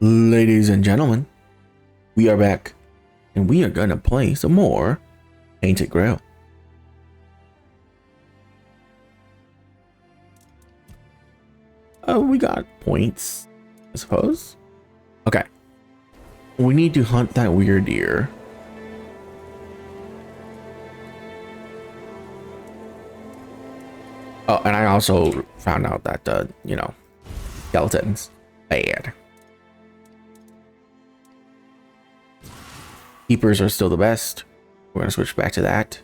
Ladies and gentlemen, we are back, and we are gonna play some more Tainted Grail. We got points, I suppose. Okay. We need to hunt that weird deer. Oh, and I also found out that, skeletons, bad. Keepers are still the best. We're gonna switch back to that.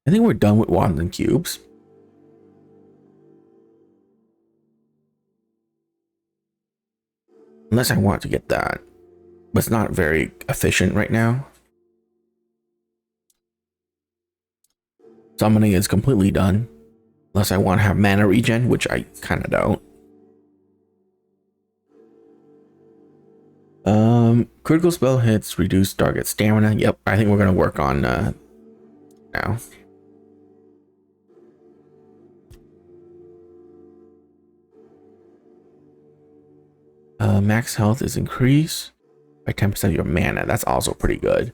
I think we're done with wands and cubes. Unless I want to get that. But it's not very efficient right now. Summoning is completely done. Unless I want to have mana regen, which I kind of don't. Critical spell hits, reduce target stamina. Yep, I think we're going to work on now. Max health is increased by 10% of your mana. That's also pretty good.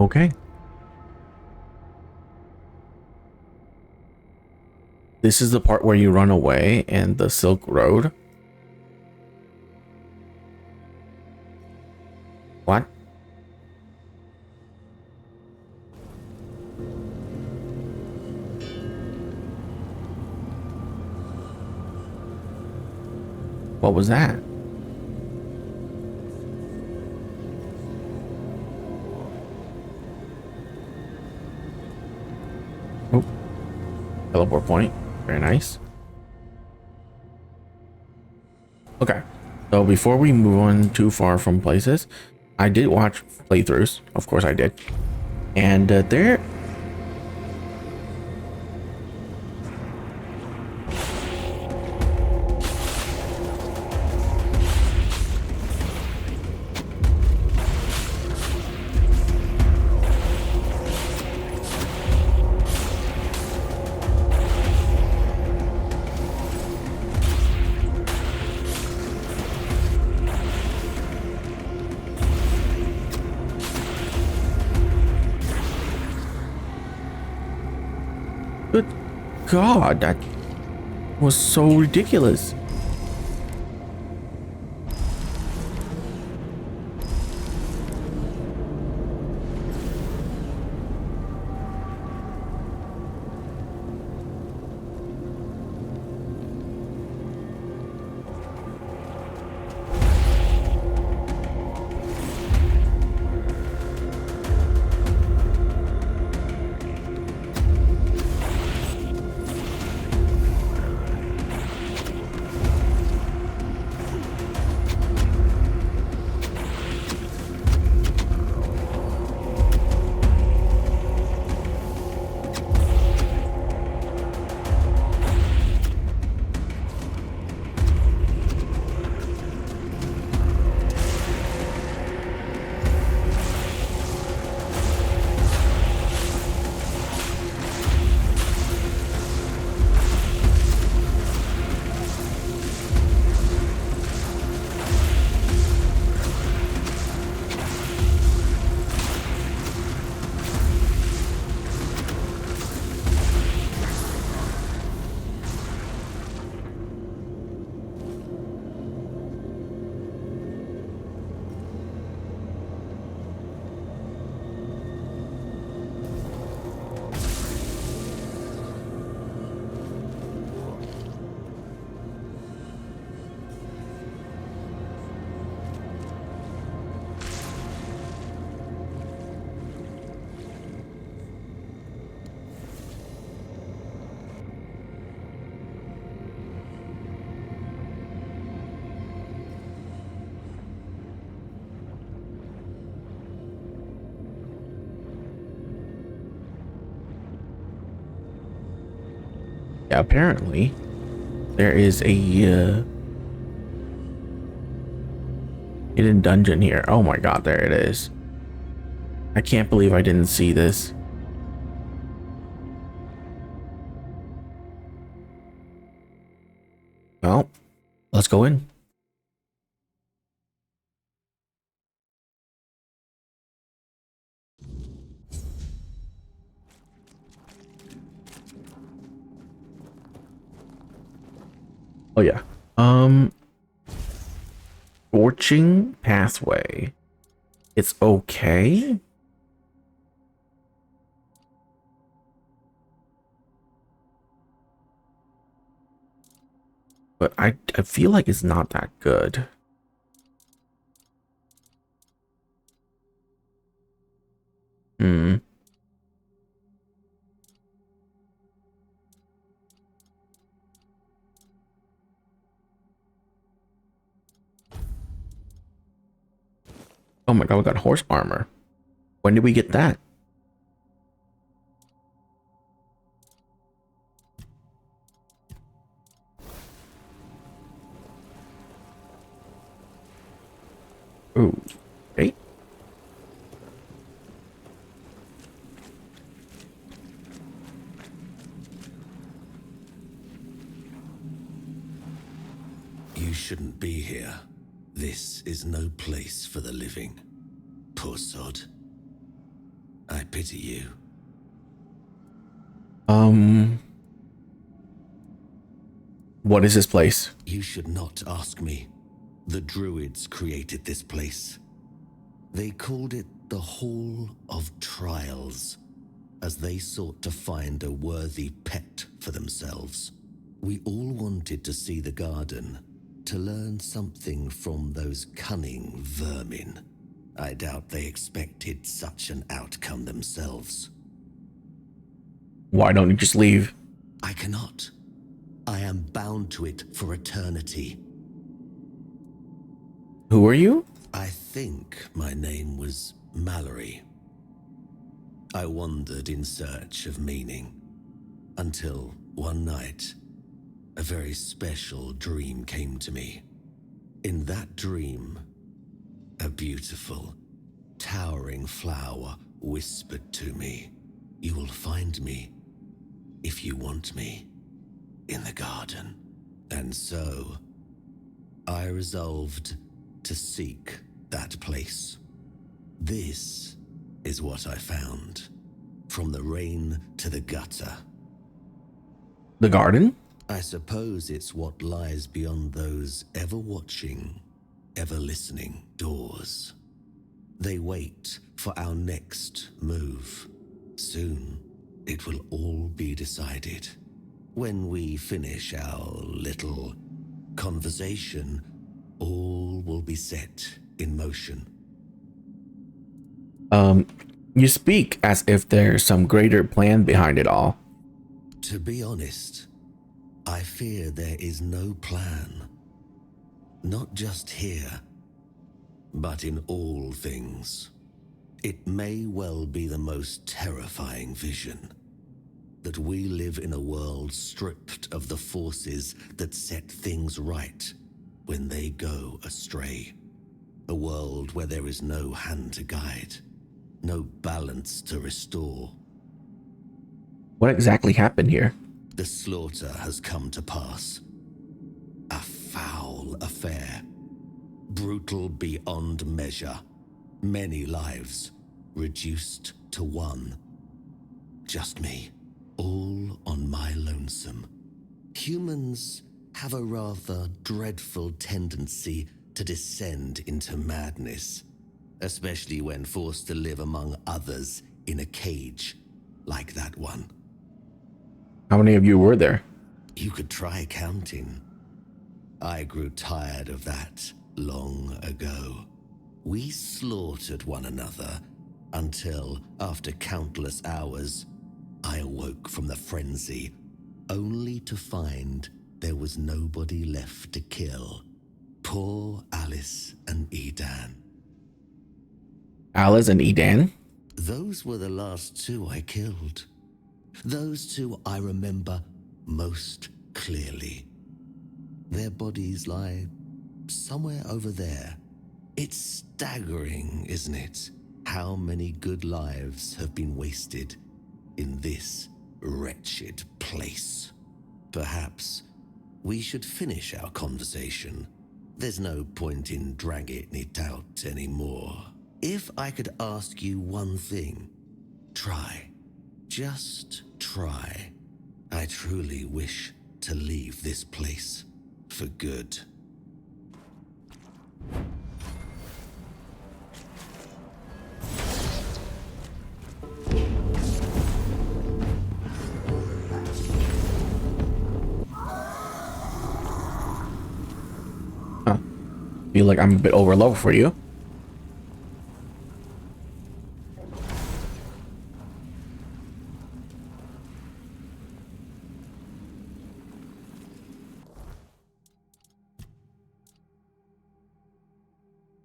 Okay. This is the part where you run away and the Silk Road. What? What was that? Oh, teleport point. Very nice. Okay, so before we move on too far from places, I did watch playthroughs. Of course I did. And there... Good God, that was so ridiculous. Yeah, apparently there is a hidden dungeon here. Oh my god, there it is. I can't believe I didn't see this. Well, let's go in. Oh yeah. Scorching pathway. It's okay. But I feel like it's not that good. Hmm. Oh my god, we got horse armor. When did we get that? Ooh, okay. You shouldn't be here. This is no place for the living. Poor sod. I pity you. What is this place? You should not ask me. The Druids created this place. They called it the Hall of Trials, as they sought to find a worthy pet for themselves. We all wanted to see the garden, to learn something from those cunning vermin. I doubt they expected such an outcome themselves. Why don't you just leave? I cannot. I am bound to it for eternity. Who are you? I think my name was Mallory. I wandered in search of meaning, until one night, a very special dream came to me. In that dream, a beautiful, towering flower whispered to me, "You will find me, if you want me, in the garden." And so, I resolved to seek that place. This is what I found, from the rain to the gutter. The garden? I suppose it's what lies beyond those ever-watching, ever-listening doors. They wait for our next move. Soon, it will all be decided. When we finish our little conversation, all will be set in motion. You speak as if there's some greater plan behind it all. To be honest, I fear there is no plan. Not just here, but in all things. It may well be the most terrifying vision, that we live in a world stripped of the forces that set things right when they go astray. A world where there is no hand to guide, no balance to restore. What exactly happened here? The slaughter has come to pass. A foul affair. Brutal beyond measure. Many lives reduced to one. Just me, all on my lonesome. Humans have a rather dreadful tendency to descend into madness, especially when forced to live among others in a cage like that one. How many of you were there? You could try counting. I grew tired of that long ago. We slaughtered one another until, after countless hours, I awoke from the frenzy, only to find there was nobody left to kill. Poor Alice and Edan. Alice and Edan? Those were the last two I killed. Those two I remember most clearly. Their bodies lie somewhere over there. It's staggering, isn't it? How many good lives have been wasted in this wretched place. Perhaps we should finish our conversation. There's no point in dragging it out anymore. If I could ask you one thing, try. Just try. I truly wish to leave this place for good. Huh. Feel like I'm a bit over level for you.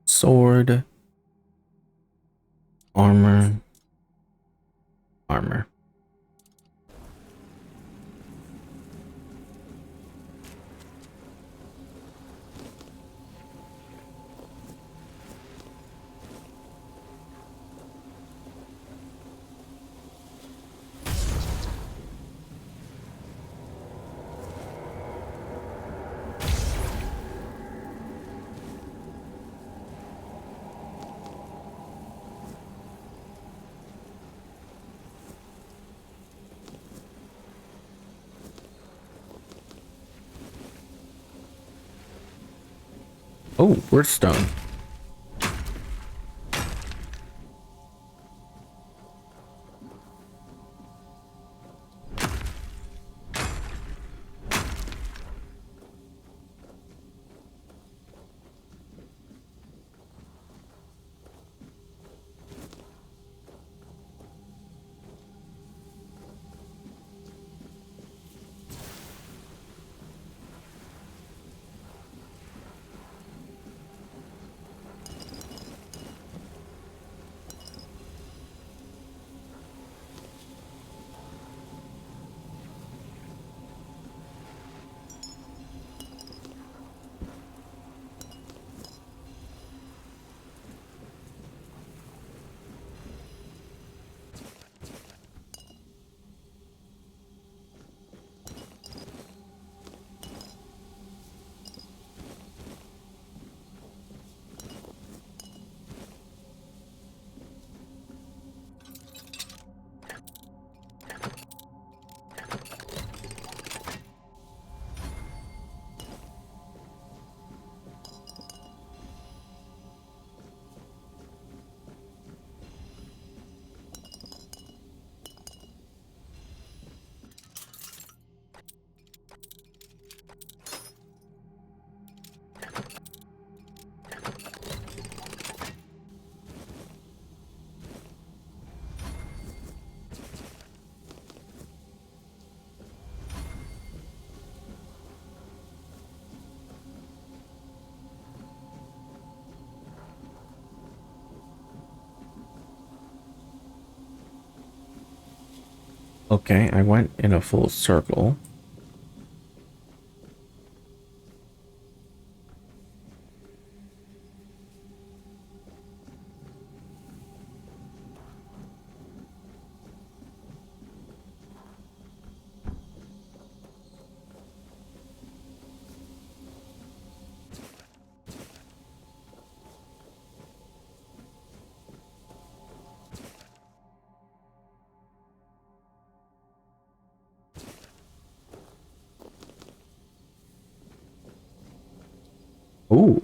Sword, armor, armor. Oh, where's stone? Okay, I went in a full circle. Ooh.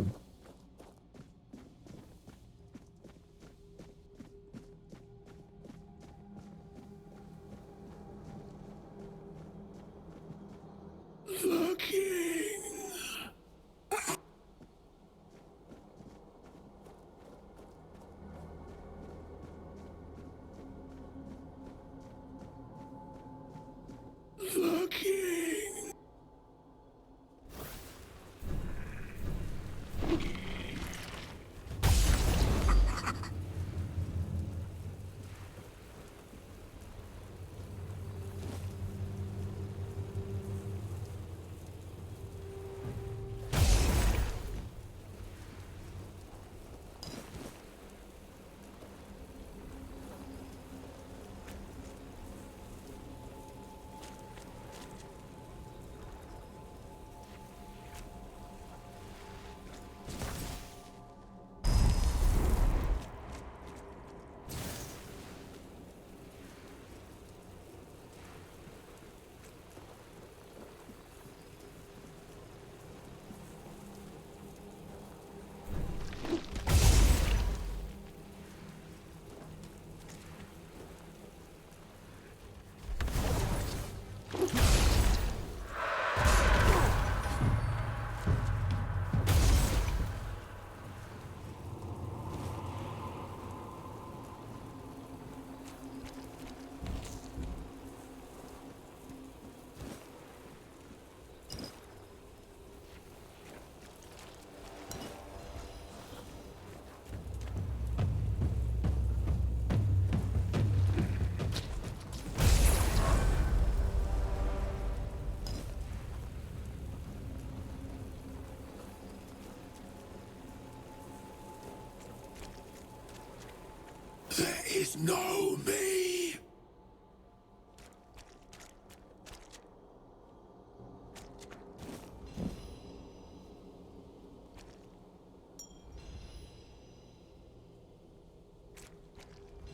know me?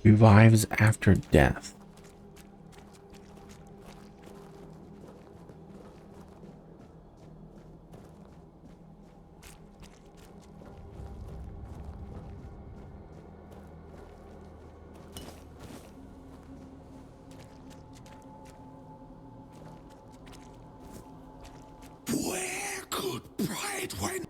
Revives after death. Where could pride win?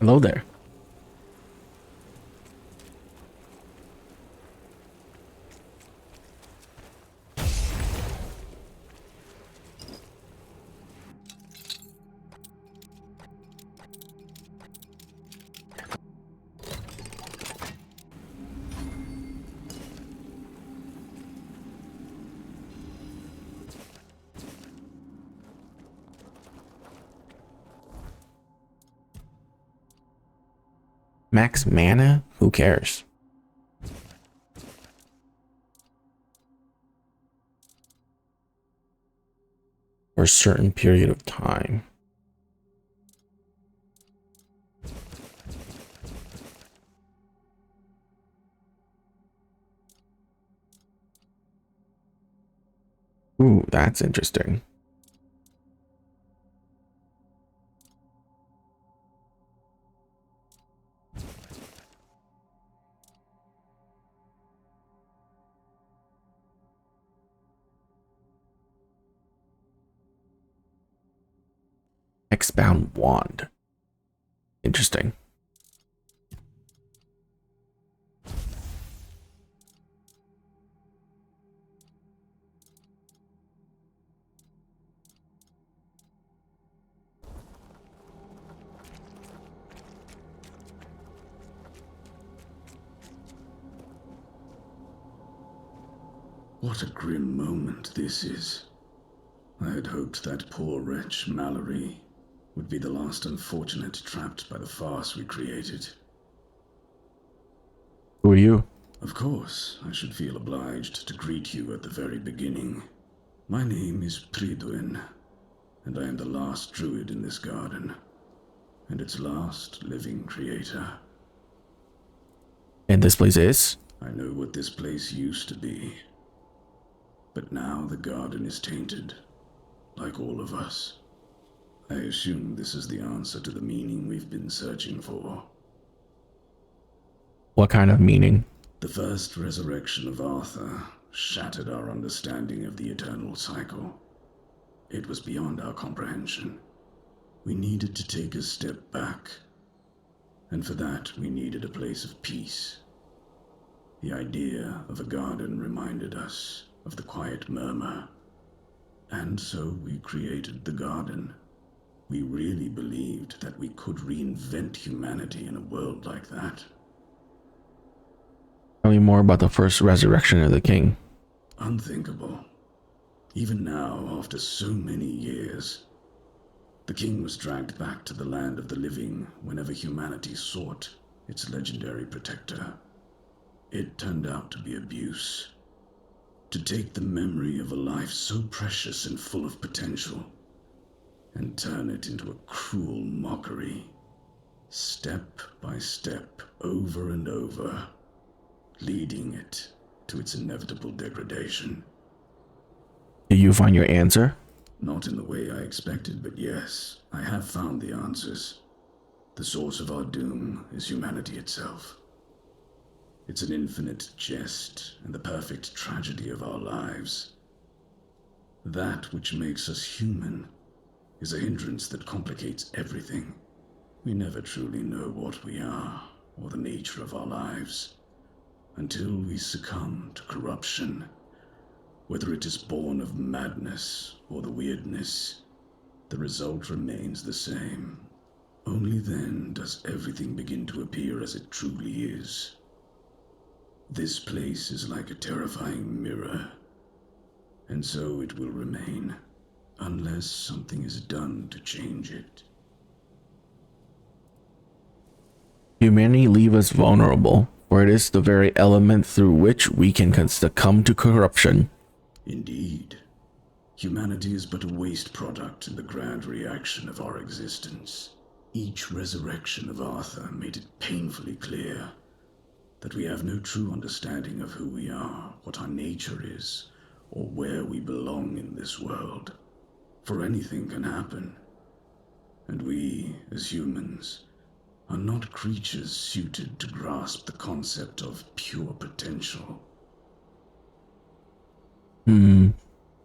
Hello there. Max mana? Who cares? For a certain period of time. Ooh, that's interesting. X-bound wand. Interesting. What a grim moment this is. I had hoped that poor wretch Mallory would be the last unfortunate trapped by the farce we created. Who are you? Of course, I should feel obliged to greet you at the very beginning. My name is Prydwen, and I am the last druid in this garden, and its last living creator. And this place is? I know what this place used to be, but now the garden is tainted, like all of us. I assume this is the answer to the meaning we've been searching for. What kind of meaning? The first resurrection of Arthur shattered our understanding of the eternal cycle. It was beyond our comprehension. We needed to take a step back, and for that we needed a place of peace. The idea of a garden reminded us of the quiet murmur, and so we created the garden. We really believed that we could reinvent humanity in a world like that. Tell me more about the first resurrection of the king. Unthinkable. Even now, after so many years, the king was dragged back to the land of the living whenever humanity sought its legendary protector. It turned out to be abuse. To take the memory of a life so precious and full of potential and turn it into a cruel mockery, step by step, over and over, leading it to its inevitable degradation. Do you find your answer? Not in the way I expected, but yes, I have found the answers. The source of our doom is humanity itself. It's an infinite jest and the perfect tragedy of our lives. That which makes us human is a hindrance that complicates everything. We never truly know what we are or the nature of our lives, until we succumb to corruption, whether it is born of madness or the weirdness, the result remains the same. Only then does everything begin to appear as it truly is. This place is like a terrifying mirror, and so it will remain, unless something is done to change it. Humanity leave us vulnerable, for it is the very element through which we can succumb to corruption. Indeed. Humanity is but a waste product in the grand reaction of our existence. Each resurrection of Arthur made it painfully clear that we have no true understanding of who we are, what our nature is, or where we belong in this world. For anything can happen, and we, as humans, are not creatures suited to grasp the concept of pure potential.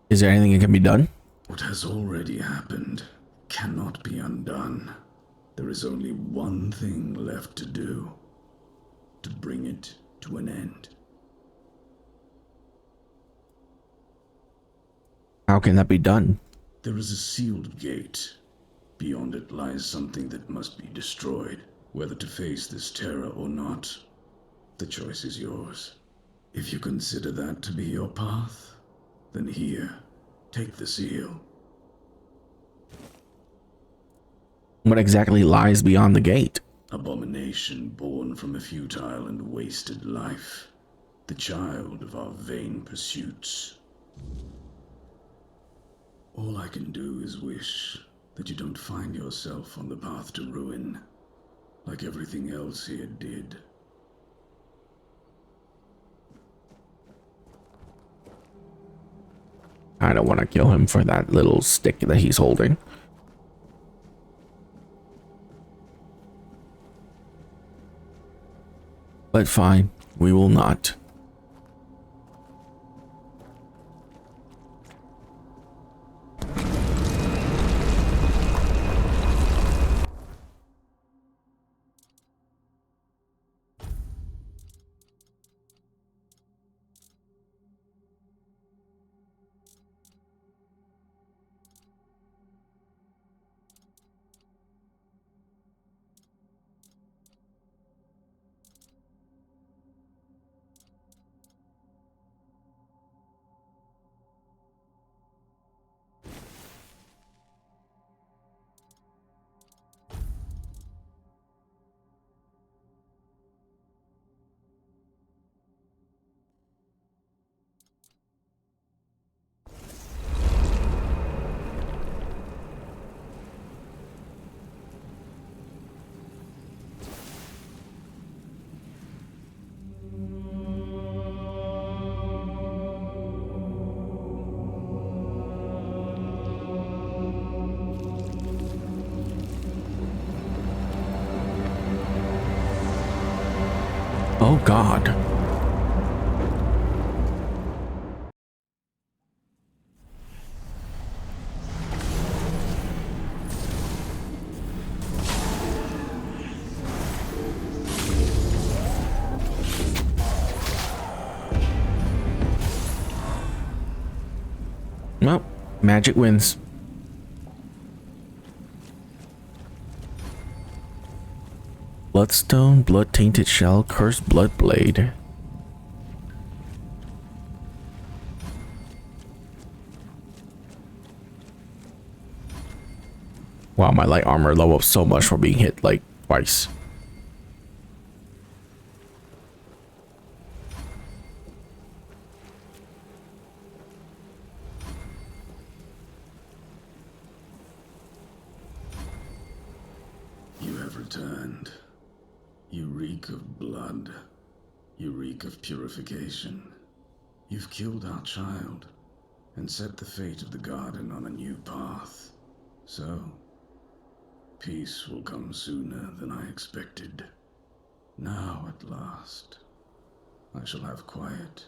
Is there anything that can be done? What has already happened cannot be undone. There is only one thing left to do, to bring it to an end. How can that be done? There is a sealed gate. Beyond it lies something that must be destroyed. Whether to face this terror or not, the choice is yours. If you consider that to be your path, then here, take the seal. What exactly lies beyond the gate? Abomination born from a futile and wasted life, the child of our vain pursuits. All I can do is wish that you don't find yourself on the path to ruin, like everything else here did. I don't want to kill him for that little stick that he's holding. But fine, we will not. Oh God. Well, magic wins. Bloodstone, blood tainted shell, cursed blood blade. Wow, my light armor leveled up so much for being hit like twice. You have returned. You reek of blood. You reek of purification. You've killed our child and set the fate of the garden on a new path. So, peace will come sooner than I expected. Now, at last, I shall have quiet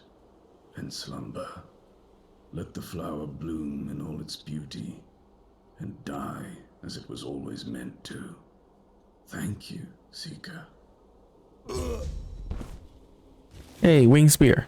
and slumber. Let the flower bloom in all its beauty and die as it was always meant to. Thank you, Seeker. Hey, wing spear.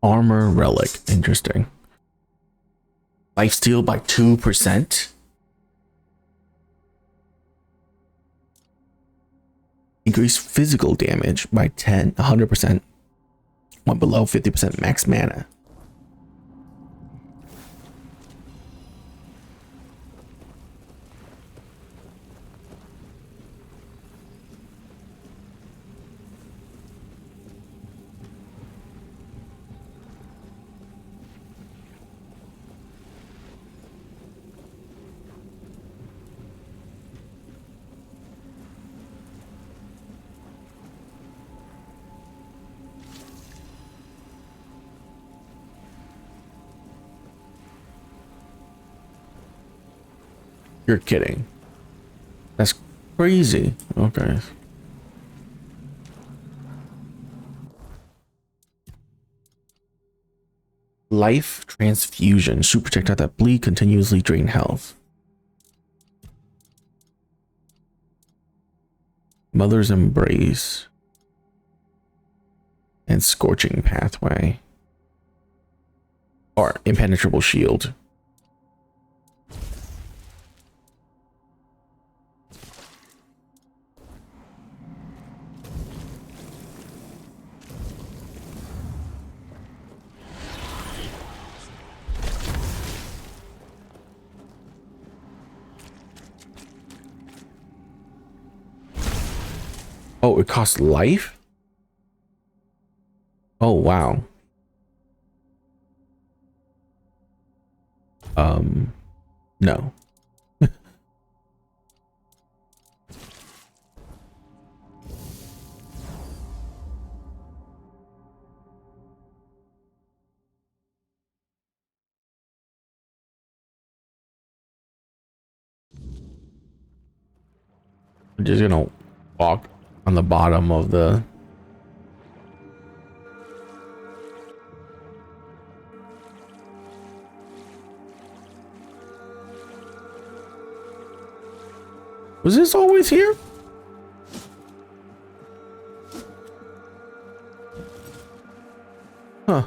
Armor relic. Interesting. Lifesteal by 2%. Increase physical damage by 100%. Went below 50% max mana. You're kidding. That's crazy. Okay. Life transfusion. Shoot projectile that bleed continuously drain health. Mother's embrace. And scorching pathway. Or impenetrable shield. Oh, it costs life? Oh, wow. No. I'm just gonna walk on the bottom of the... Was this always here? Huh.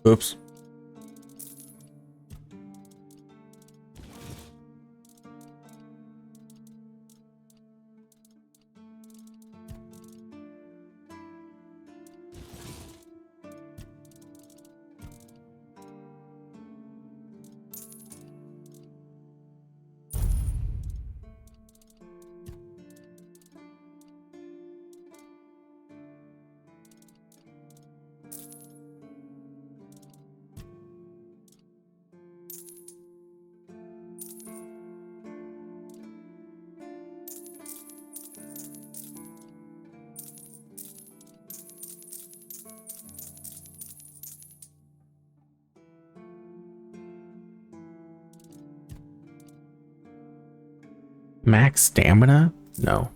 Oops. Max stamina? No.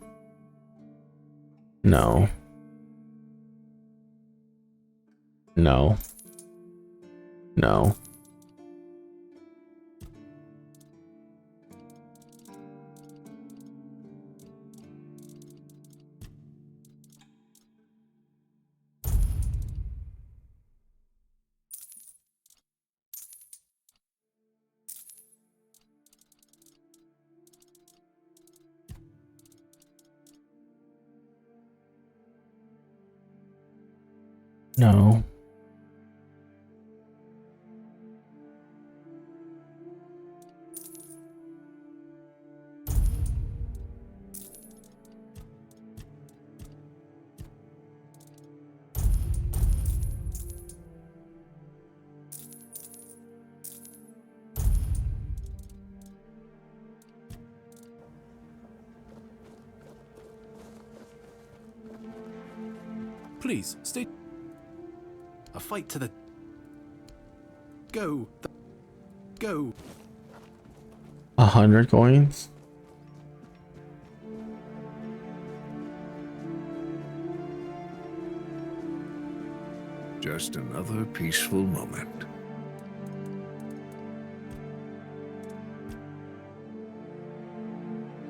No. No. No. No. Please, stay. A fight to the... Go. Go. 100 coins. Just another peaceful moment.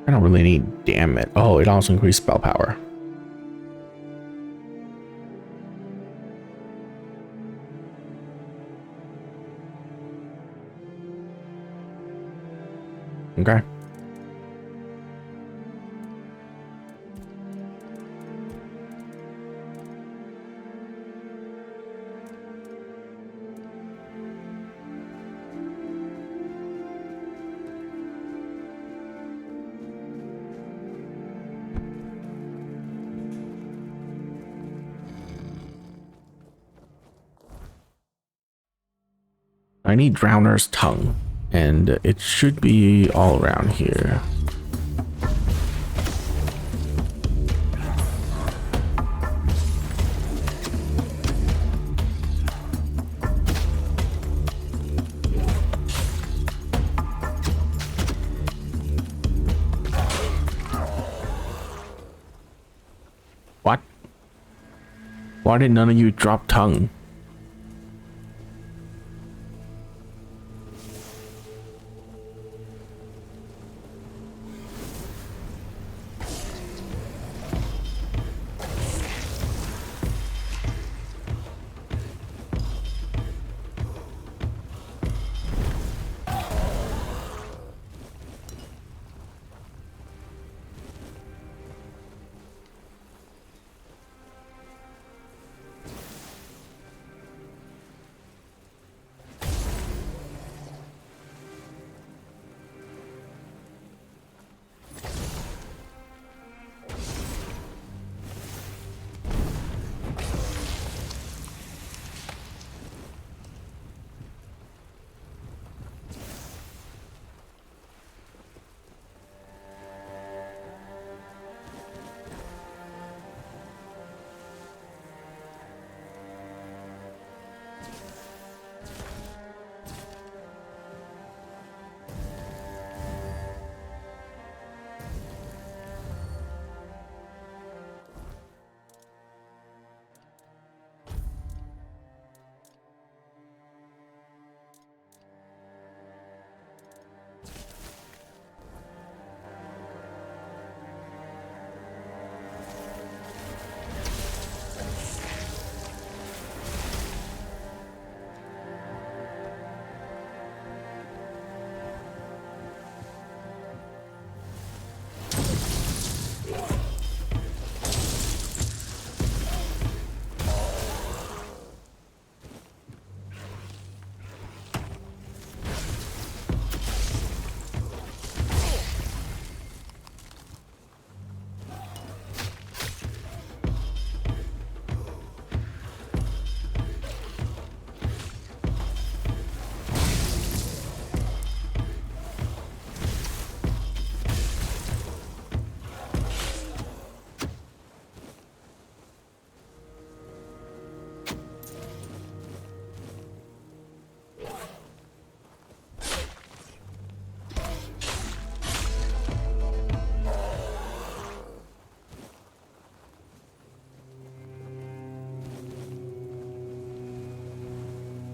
I don't really need damn it. Oh, it also increased spell power. Okay. I need Drowner's Tongue, and it should be all around here. What? Why did none of you drop tongue?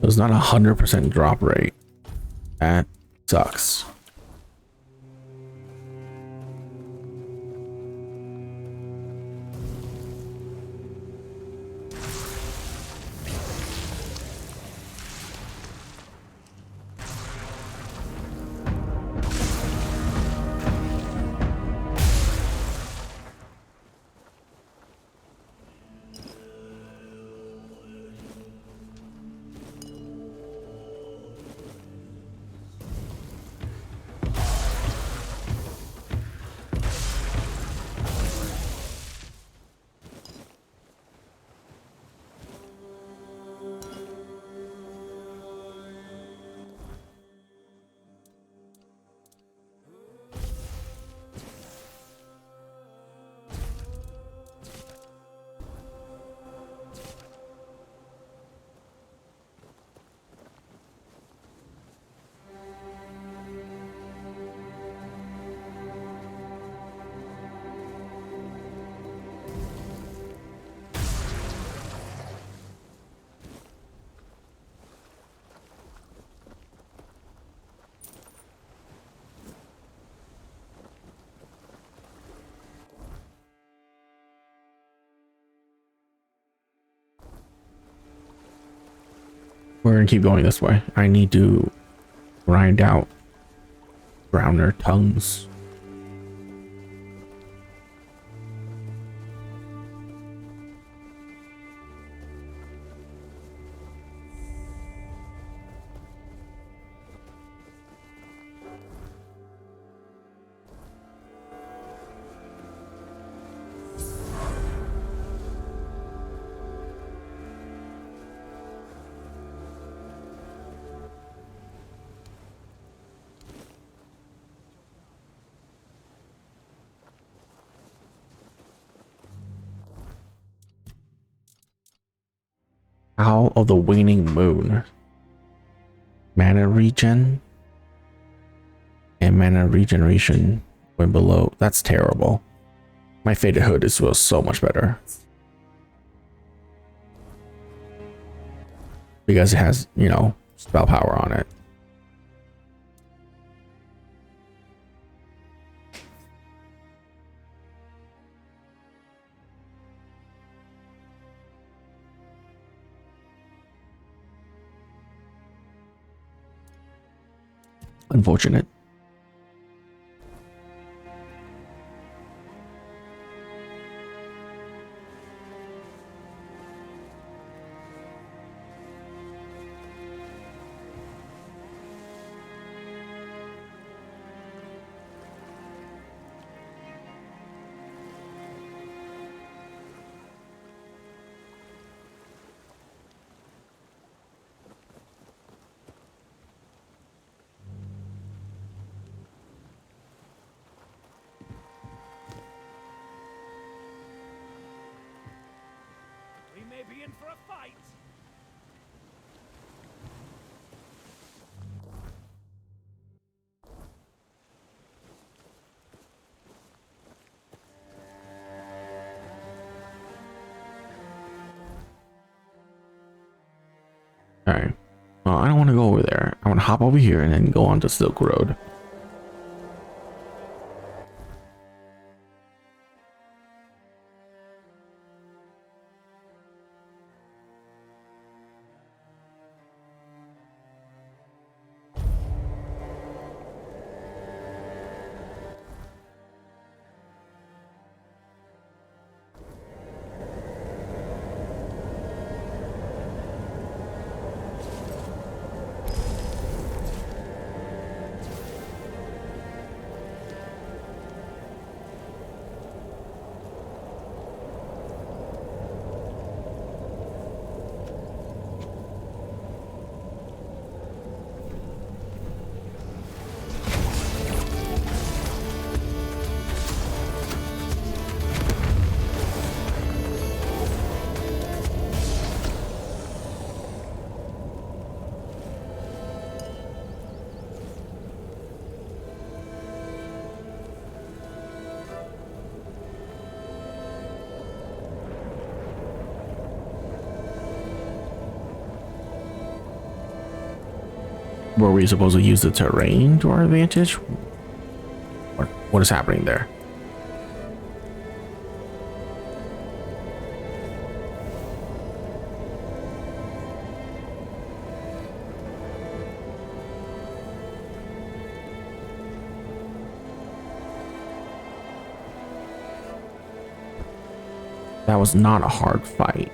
There's not 100% drop rate. That sucks. We're gonna keep going this way. I need to grind out browner tongues. Howl of the Waning Moon. Mana regen and mana regeneration when below. That's terrible. My Faded Hood is so much better. Because it has, you know, spell power on it. Unfortunate. We may be in for a fight. Alright. Well, I don't want to go over there. I want to hop over here and then go on to Silk Road. Were we supposed to use the terrain to our advantage? What is happening there? That was not a hard fight.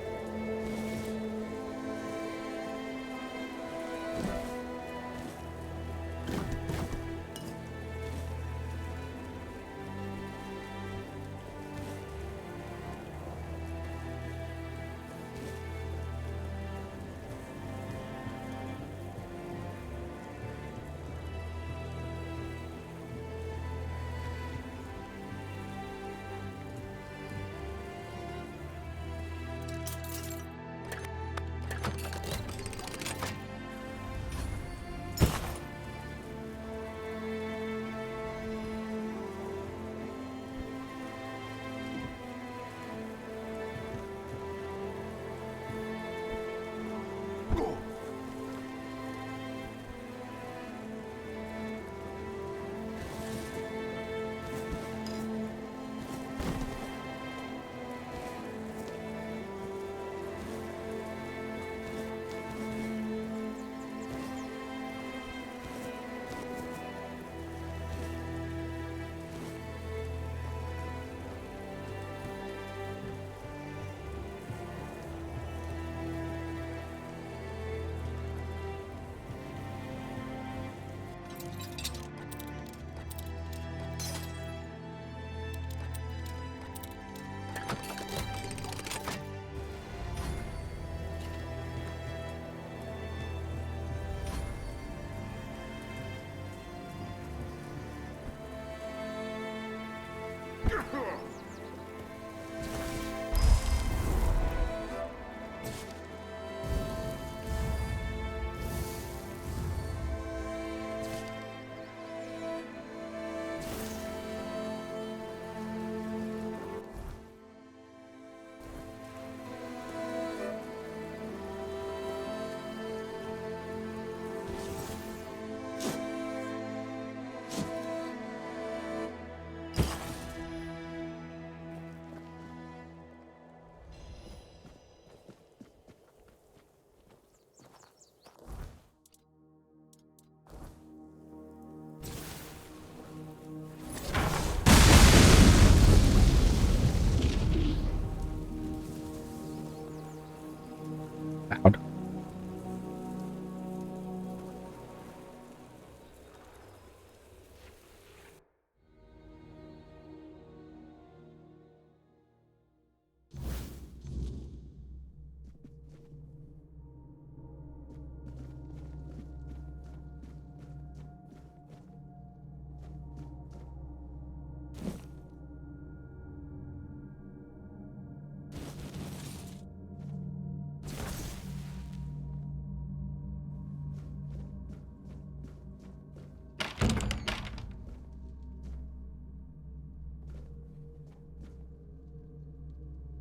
Loud.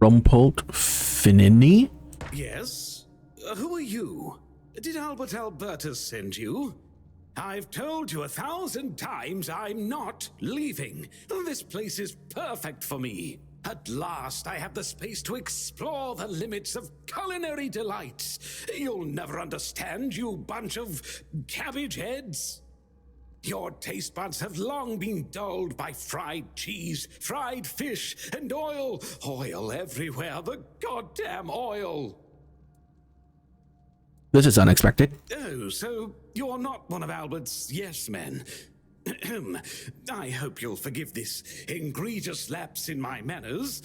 Rumpold Finini? Yes? Who are you? Did Albert Albertus send you? I've told you 1,000 times I'm not leaving. This place is perfect for me. At last, I have the space to explore the limits of culinary delights. You'll never understand, you bunch of cabbage heads. Your taste buds have long been dulled by fried cheese, fried fish, and oil. Oil everywhere, the goddamn oil. This is unexpected. Oh, so you're not one of Albert's yes men. I hope you'll forgive this egregious lapse in my manners.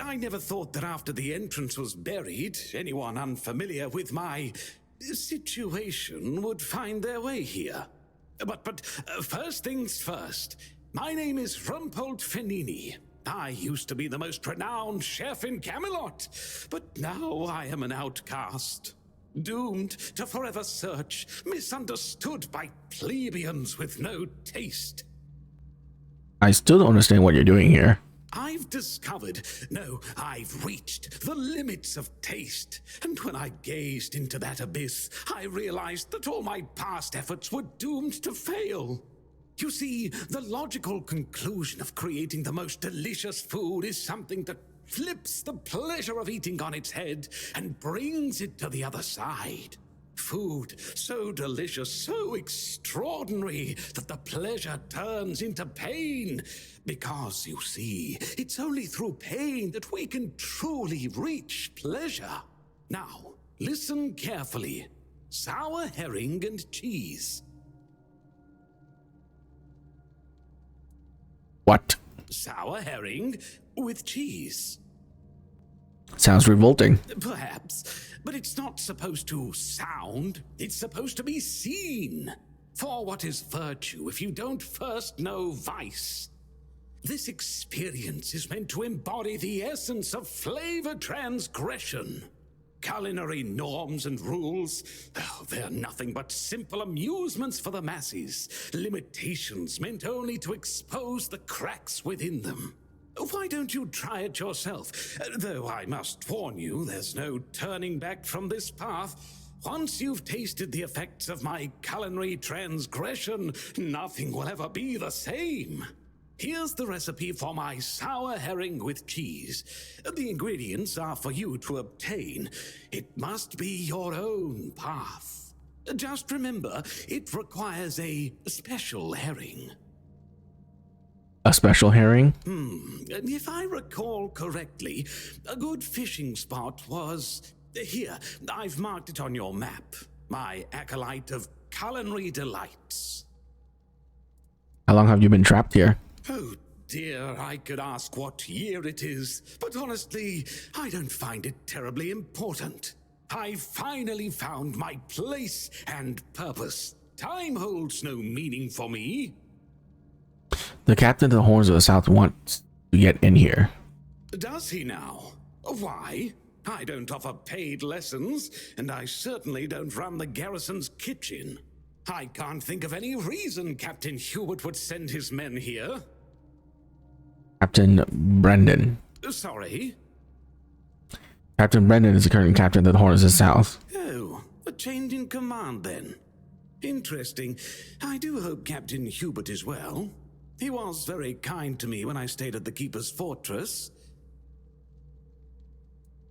I never thought that after the entrance was buried, anyone unfamiliar with my situation would find their way here. But first things first. My name is Rumpold Finini. I used to be the most renowned chef in Camelot, but now I am an outcast. Doomed to forever search, misunderstood by plebeians with no taste. I still don't understand what you're doing here. I've reached the limits of taste. And when I gazed into that abyss, I realized that all my past efforts were doomed to fail. You see, the logical conclusion of creating the most delicious food is something that flips the pleasure of eating on its head and brings it to the other side. Food so delicious, so extraordinary, that the pleasure turns into pain. Because, you see, it's only through pain that we can truly reach pleasure. Now, listen carefully. Sour herring and cheese. What? Sour herring with cheese. Sounds revolting. Perhaps, but it's not supposed to sound, it's supposed to be seen. For what is virtue if you don't first know vice? This experience is meant to embody the essence of flavor transgression. Culinary norms and rules, they're nothing but simple amusements for the masses. Limitations meant only to expose the cracks within them. Why don't you try it yourself? Though I must warn you, there's no turning back from this path. Once you've tasted the effects of my culinary transgression, nothing will ever be the same. Here's the recipe for my sour herring with cheese. The ingredients are for you to obtain. It must be your own path. Just remember, it requires a special herring. A special herring? If I recall correctly, a good fishing spot was... Here, I've marked it on your map. My acolyte of culinary delights. How long have you been trapped here? Oh dear, I could ask what year it is, but honestly, I don't find it terribly important. I finally found my place and purpose. Time holds no meaning for me. The captain of the Horns of the South wants to get in here. Does he now? Why? I don't offer paid lessons, and I certainly don't run the garrison's kitchen. I can't think of any reason Captain Hubert would send his men here. Captain Brendan. Sorry? Captain Brendan is the current captain of the Horns of the South. Oh, a change in command then. Interesting. I do hope Captain Hubert is well. He was very kind to me when I stayed at the Keeper's Fortress.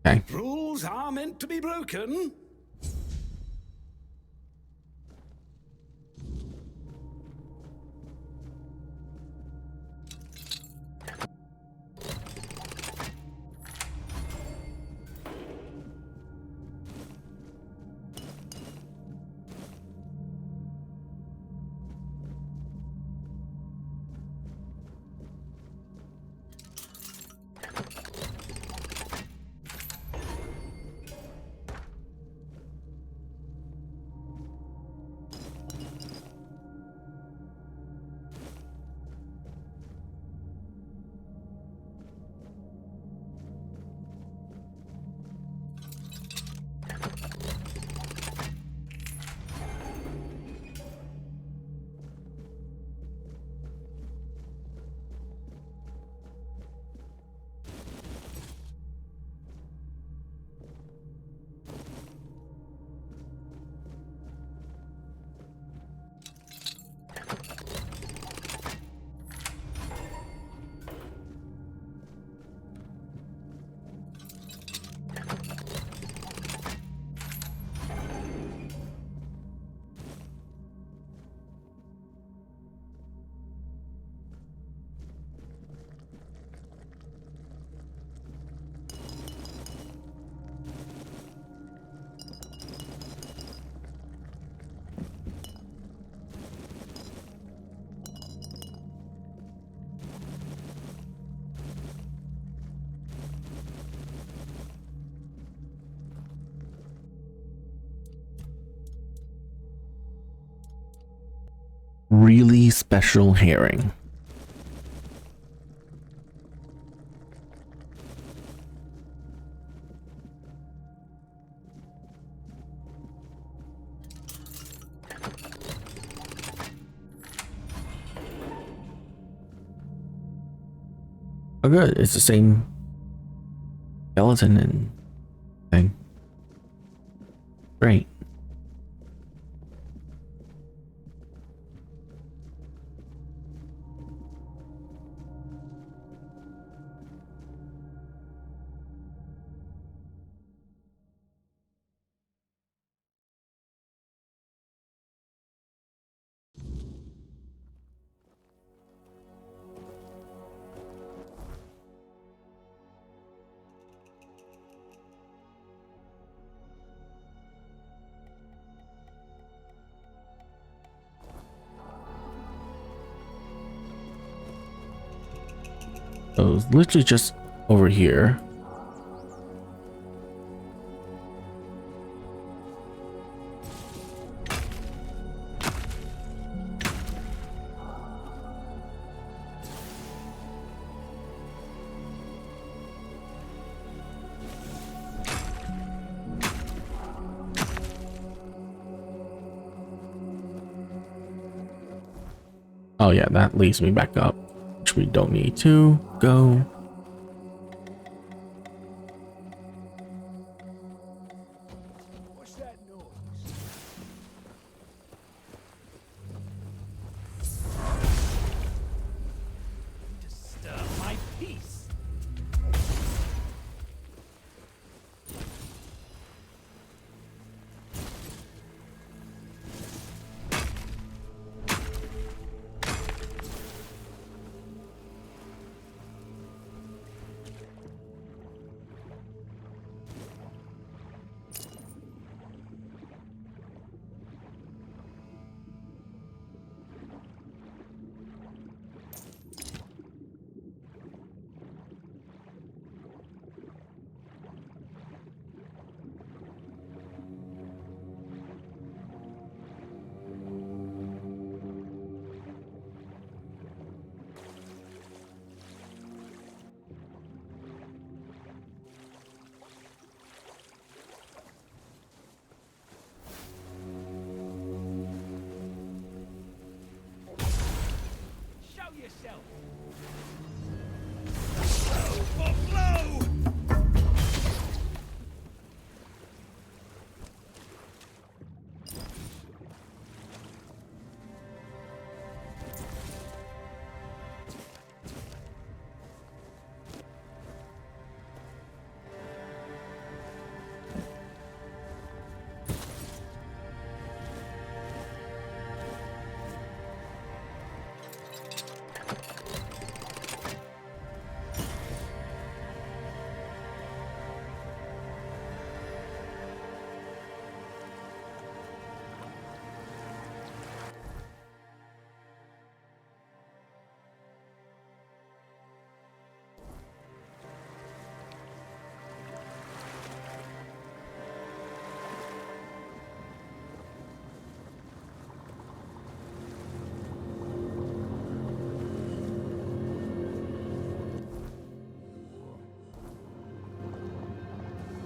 Okay. Rules are meant to be broken. really special herring. Oh good, it's the same skeleton and thing. Great. So it's literally just over here. Oh yeah, that leads me back up, which we don't need to go. What's that noise? Disturb my peace. Show yourself. Blow for blow.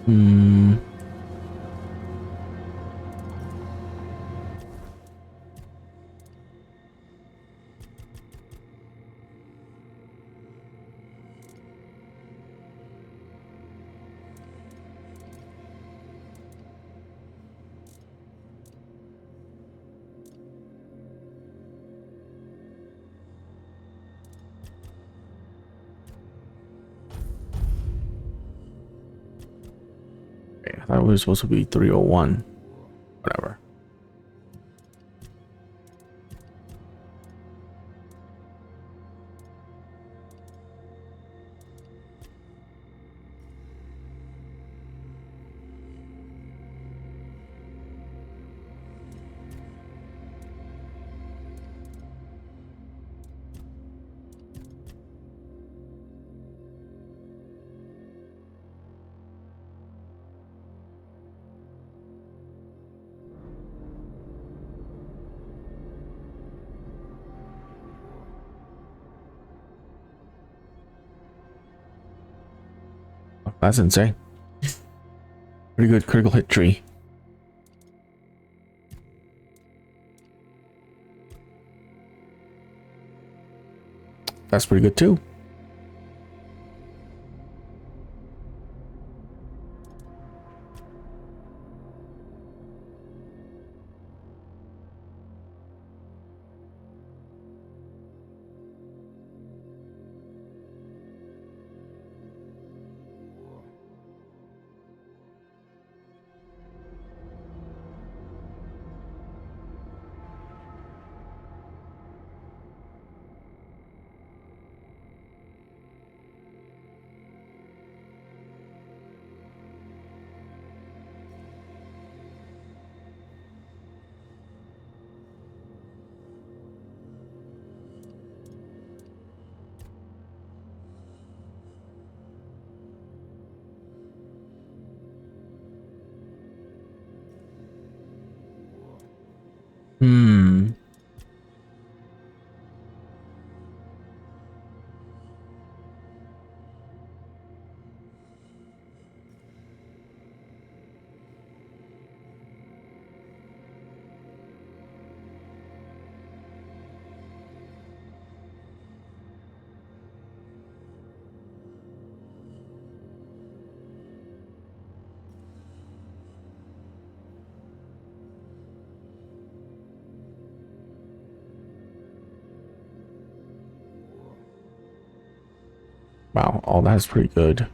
Hmm. I thought it was supposed to be 301. Whatever. That's insane. Pretty good critical hit tree. That's pretty good too. Hmm. Wow, all that's pretty good.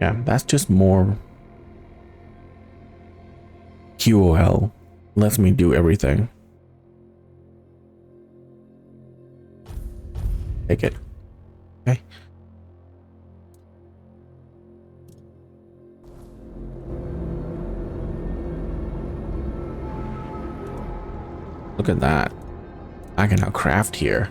Yeah, that's just more QOL. Lets me do everything. Take it. Okay. Look at that. I can now craft here.